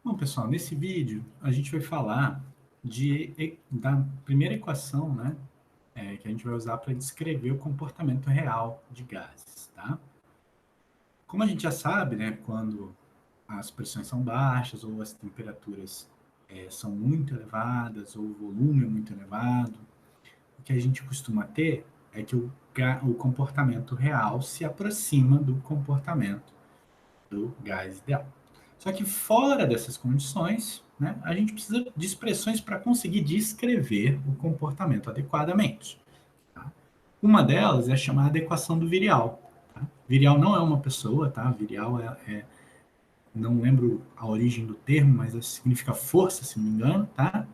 Bom, pessoal, nesse vídeo a gente vai falar da primeira equação, né, que a gente vai usar para descrever o comportamento real de gases, tá? Como a gente já sabe, né, quando as pressões são baixas ou as temperaturas são muito elevadas ou o volume é muito elevado, o que a gente costuma ter é que o comportamento real se aproxima do comportamento do gás ideal. Só que fora dessas condições, né, a gente precisa de expressões para conseguir descrever o comportamento adequadamente. Tá? Uma delas é a chamada equação do virial. Tá? Virial não é uma pessoa, tá? Virial não lembro a origem do termo, mas significa força, se não me engano, tá?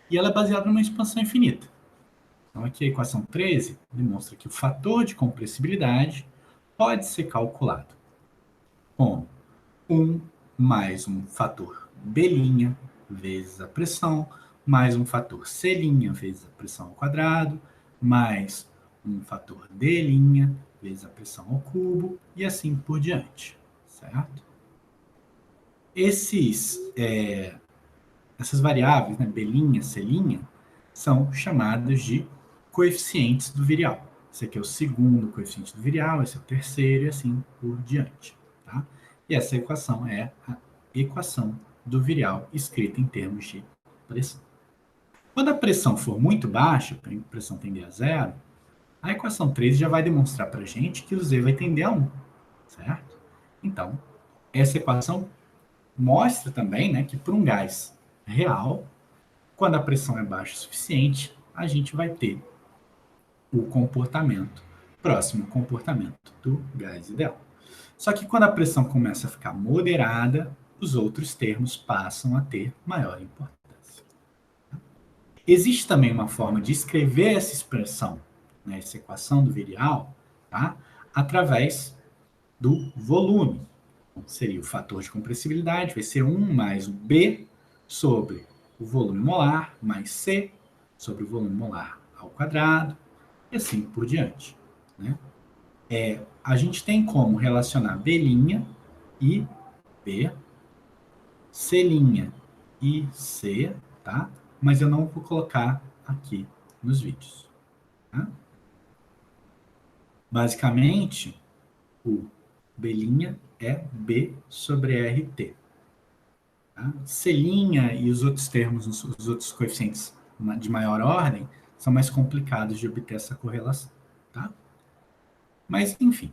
E ela é baseada numa expansão infinita. Então aqui a equação 13 demonstra que o fator de compressibilidade pode ser calculado como 1 mais um fator B' vezes a pressão, mais um fator C' vezes a pressão ao quadrado, mais um fator D' vezes a pressão ao cubo, e assim por diante, certo? Essas variáveis, né, B', C', são chamadas de coeficientes do virial. Esse aqui é o segundo coeficiente do virial, esse é o terceiro, e assim por diante, tá? E essa equação é a equação do virial escrita em termos de pressão. Quando a pressão for muito baixa, a pressão tender a zero, a equação 13 já vai demonstrar para a gente que o Z vai tender a 1, certo? Então, essa equação mostra também, né, que para um gás real, quando a pressão é baixa o suficiente, a gente vai ter o comportamento próximo ao comportamento do gás ideal. Só que quando a pressão começa a ficar moderada, os outros termos passam a ter maior importância. Existe também uma forma de escrever essa expressão, né, essa equação do virial, tá, através do volume. Então, seria o fator de compressibilidade, vai ser 1 mais o B sobre o volume molar, mais C sobre o volume molar ao quadrado, e assim por diante. Né? A gente tem como relacionar B' e B, C' e C, tá? Mas eu não vou colocar aqui nos vídeos. Tá? Basicamente, o B' é B sobre RT. Tá? C' e os outros termos, os outros coeficientes de maior ordem, são mais complicados de obter essa correlação. Tá? Mas, enfim,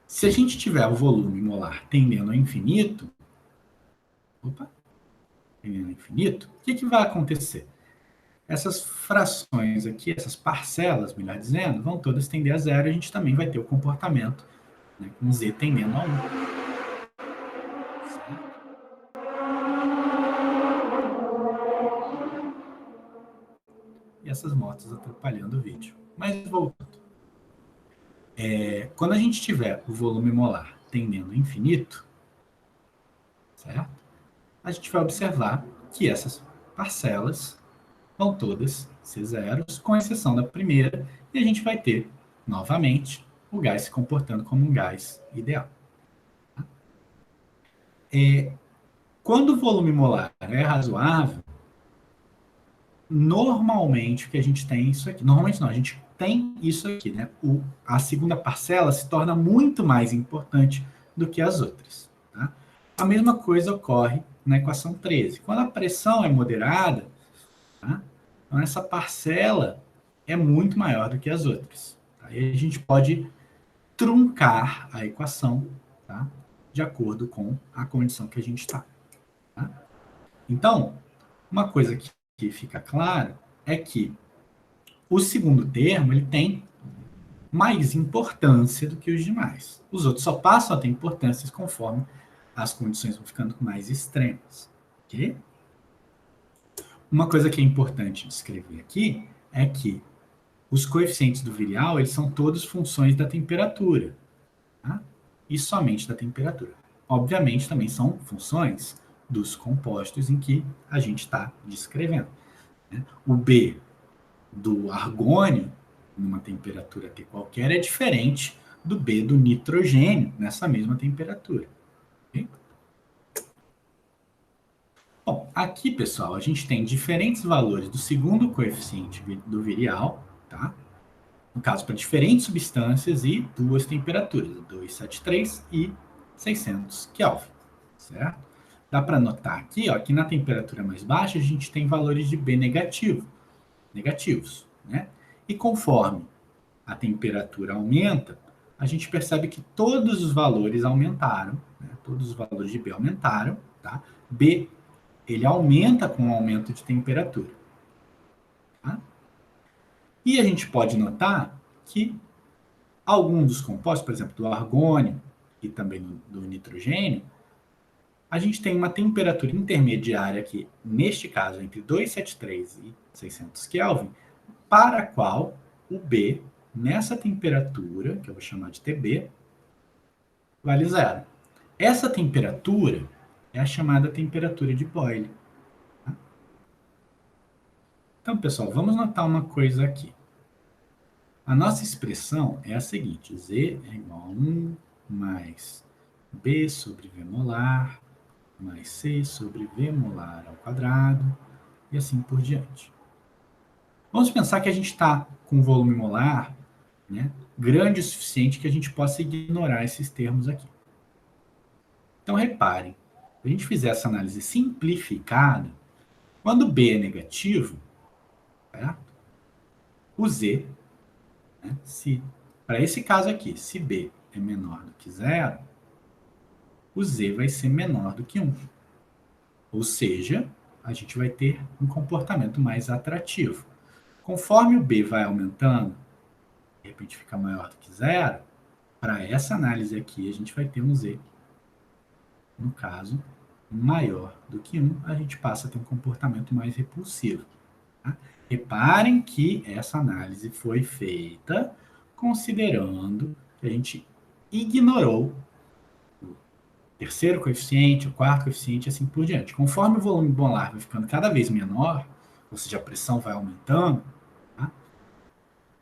se a gente tiver o volume molar tendendo ao infinito, tendendo ao infinito, o que vai acontecer? Essas frações aqui, essas parcelas, melhor dizendo, vão todas tender a zero, e a gente também vai ter o comportamento, né, com Z tendendo a 1. E essas motos atrapalhando o vídeo. Mas voltando. Quando a gente tiver o volume molar tendendo ao infinito, certo? A gente vai observar que essas parcelas vão todas ser zeros, com exceção da primeira, e a gente vai ter, novamente, o gás se comportando como um gás ideal. Quando o volume molar é razoável, normalmente o que a gente tem é isso aqui. Normalmente não, a gente tem isso aqui, né? A segunda parcela se torna muito mais importante do que as outras. Tá? A mesma coisa ocorre na equação 13. Quando a pressão é moderada, tá? Então essa parcela é muito maior do que as outras. Tá? E a gente pode truncar a equação, tá? De acordo com a condição que a gente está. Tá? Então, uma coisa que fica claro é que o segundo termo ele tem mais importância do que os demais. Os outros só passam a ter importância conforme as condições vão ficando mais extremas. Okay? Uma coisa que é importante descrever aqui é que os coeficientes do virial eles são todos funções da temperatura. Tá? E somente da temperatura. Obviamente, também são funções dos compostos em que a gente está descrevendo. Né? O B do argônio, numa temperatura T qualquer, é diferente do B do nitrogênio, nessa mesma temperatura. Okay? aqui, pessoal, a gente tem diferentes valores do segundo coeficiente do virial, tá? No caso, para diferentes substâncias e duas temperaturas, 273 e 600 Kelvin, certo? Dá para notar aqui, ó, que na temperatura mais baixa a gente tem valores de B negativos, né? E conforme a temperatura aumenta, a gente percebe que todos os valores aumentaram, né? Todos os valores de B aumentaram, tá? B, ele aumenta com o aumento de temperatura, tá? E a gente pode notar que alguns dos compostos, por exemplo, do argônio e também do nitrogênio, a gente tem uma temperatura intermediária aqui, neste caso, entre 273 e 600 Kelvin, para a qual o B, nessa temperatura, que eu vou chamar de TB, vale zero. Essa temperatura é a chamada temperatura de Boyle. Tá? Então, pessoal, vamos notar uma coisa aqui. A nossa expressão é a seguinte: Z é igual a 1 mais B sobre V molar mais C sobre V molar ao quadrado e assim por diante. Vamos pensar que a gente está com um volume molar, né, grande o suficiente que a gente possa ignorar esses termos aqui. Então, reparem, se a gente fizer essa análise simplificada, quando B é negativo, certo? O Z, né, para esse caso aqui, se B é menor do que zero, o Z vai ser menor do que 1. Ou seja, a gente vai ter um comportamento mais atrativo. Conforme o B vai aumentando, de repente fica maior do que zero, para essa análise aqui, a gente vai ter um Z, no caso, maior do que 1, a gente passa a ter um comportamento mais repulsivo. Tá? Reparem que essa análise foi feita considerando que a gente ignorou o terceiro coeficiente, o quarto coeficiente, e assim por diante. Conforme o volume molar vai ficando cada vez menor, ou seja, a pressão vai aumentando, tá?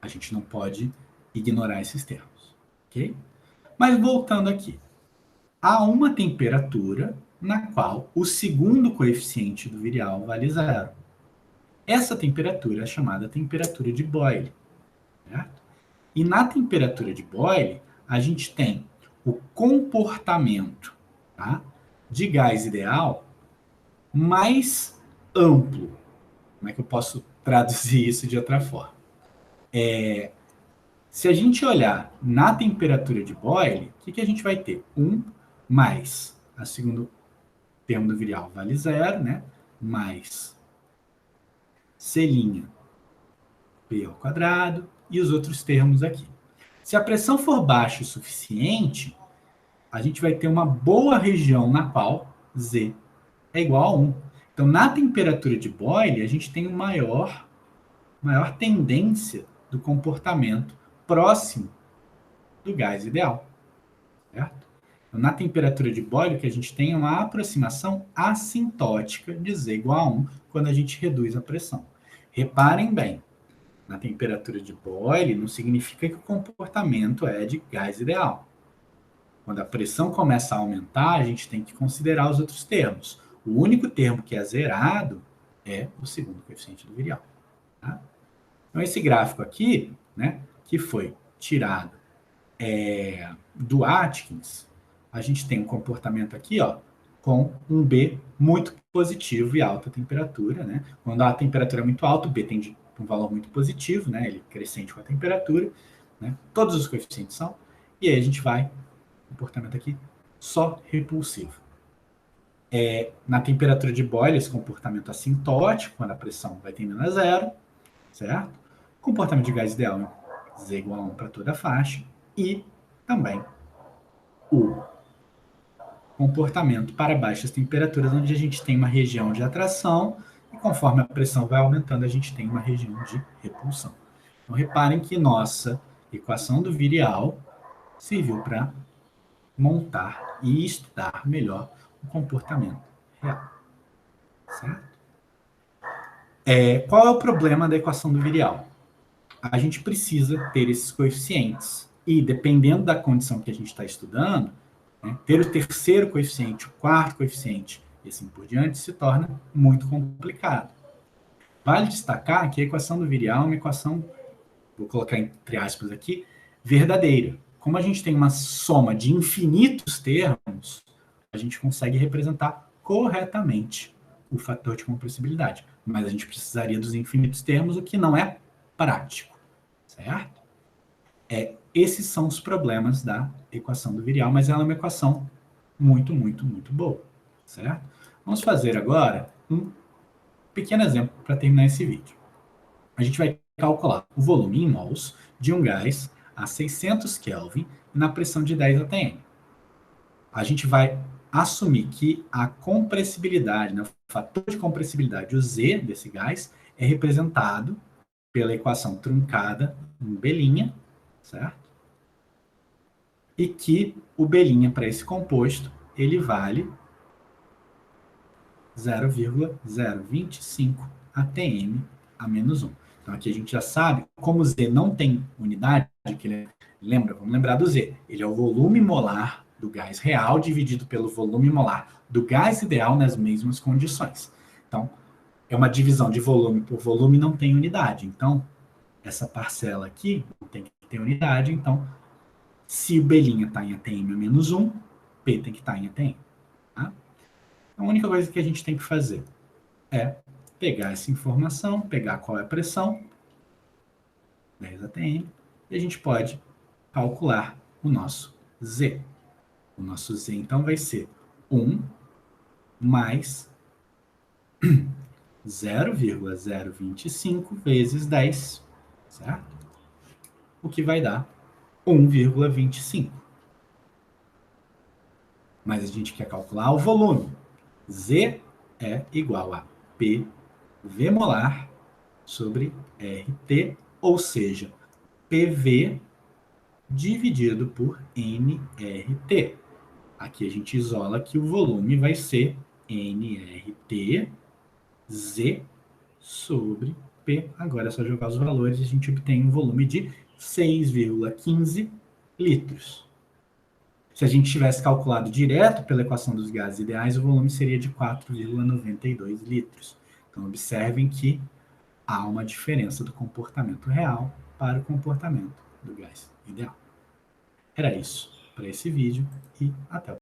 A gente não pode ignorar esses termos, ok? Mas voltando aqui, há uma temperatura na qual o segundo coeficiente do virial vale zero. Essa temperatura é chamada temperatura de Boyle, certo? E na temperatura de Boyle, a gente tem o comportamento, tá, de gás ideal mais amplo. Como é que eu posso traduzir isso de outra forma? Se a gente olhar na temperatura de Boyle, o que a gente vai ter? 1 mais, a segundo termo do virial vale zero, né? Mais C' P ao quadrado e os outros termos aqui. Se a pressão for baixa o suficiente, a gente vai ter uma boa região na qual Z é igual a 1. Então, na temperatura de Boyle, a gente tem maior tendência do comportamento próximo do gás ideal, certo? Então, na temperatura de Boyle, o que a gente tem é uma aproximação assintótica de Z igual a 1 quando a gente reduz a pressão. Reparem bem, na temperatura de Boyle não significa que o comportamento é de gás ideal. Quando a pressão começa a aumentar, a gente tem que considerar os outros termos. O único termo que é zerado é o segundo coeficiente do virial. Tá? Então, esse gráfico aqui, né, que foi tirado do Atkins, a gente tem um comportamento aqui, ó, com um B muito positivo e alta temperatura, né? Quando a temperatura é muito alta, o B tende um valor muito positivo, né? Ele crescente com a temperatura, né? Todos os coeficientes são. E aí a gente vai, comportamento aqui, só repulsivo. Na temperatura de Boyle, esse comportamento assintótico, quando a pressão vai tendendo a zero, certo? Comportamento de gás ideal, Z igual a 1 para toda a faixa. E também o comportamento para baixas temperaturas, onde a gente tem uma região de atração e conforme a pressão vai aumentando, a gente tem uma região de repulsão. Então, reparem que nossa equação do virial serviu para montar e estudar melhor o comportamento real. Certo? Qual é o problema da equação do virial? A gente precisa ter esses coeficientes e, dependendo da condição que a gente está estudando, né, ter o terceiro coeficiente, o quarto coeficiente e assim por diante, se torna muito complicado. Vale destacar que a equação do virial é uma equação, vou colocar entre aspas aqui, verdadeira. Como a gente tem uma soma de infinitos termos, a gente consegue representar corretamente o fator de compressibilidade. Mas a gente precisaria dos infinitos termos, o que não é prático, certo? Esses são os problemas da equação do virial, mas ela é uma equação muito, muito, muito boa, certo? Vamos fazer agora um pequeno exemplo para terminar esse vídeo. A gente vai calcular o volume em mols de um gás a 600 Kelvin na pressão de 10 atm. A gente vai assumir que a compressibilidade, né, o fator de compressibilidade, o Z desse gás, é representado pela equação truncada em B', certo? E que o B' para esse composto, ele vale 0,025 atm a menos 1. Então aqui a gente já sabe, como Z não tem unidade, que ele lembra, vamos lembrar do Z, ele é o volume molar do gás real dividido pelo volume molar do gás ideal nas mesmas condições. Então, é uma divisão de volume por volume, não tem unidade. Então, essa parcela aqui não tem que ter unidade. Então, se o B' está em atm a menos 1, P tem que estar em atm. Tá? A única coisa que a gente tem que fazer é pegar essa informação, pegar qual é a pressão, 10 atm, e a gente pode calcular o nosso Z. O nosso Z, então, vai ser 1 mais 0,025 vezes 10, certo? O que vai dar 1,25. Mas a gente quer calcular o volume. Z é igual a PV molar sobre RT, ou seja, PV dividido por nRT. Aqui a gente isola que o volume vai ser nRT Z sobre P. Agora é só jogar os valores e a gente obtém um volume de 6,15 litros. Se a gente tivesse calculado direto pela equação dos gases ideais, o volume seria de 4,92 litros. Então, observem que há uma diferença do comportamento real para o comportamento do gás ideal. Era isso para esse vídeo e até o próximo.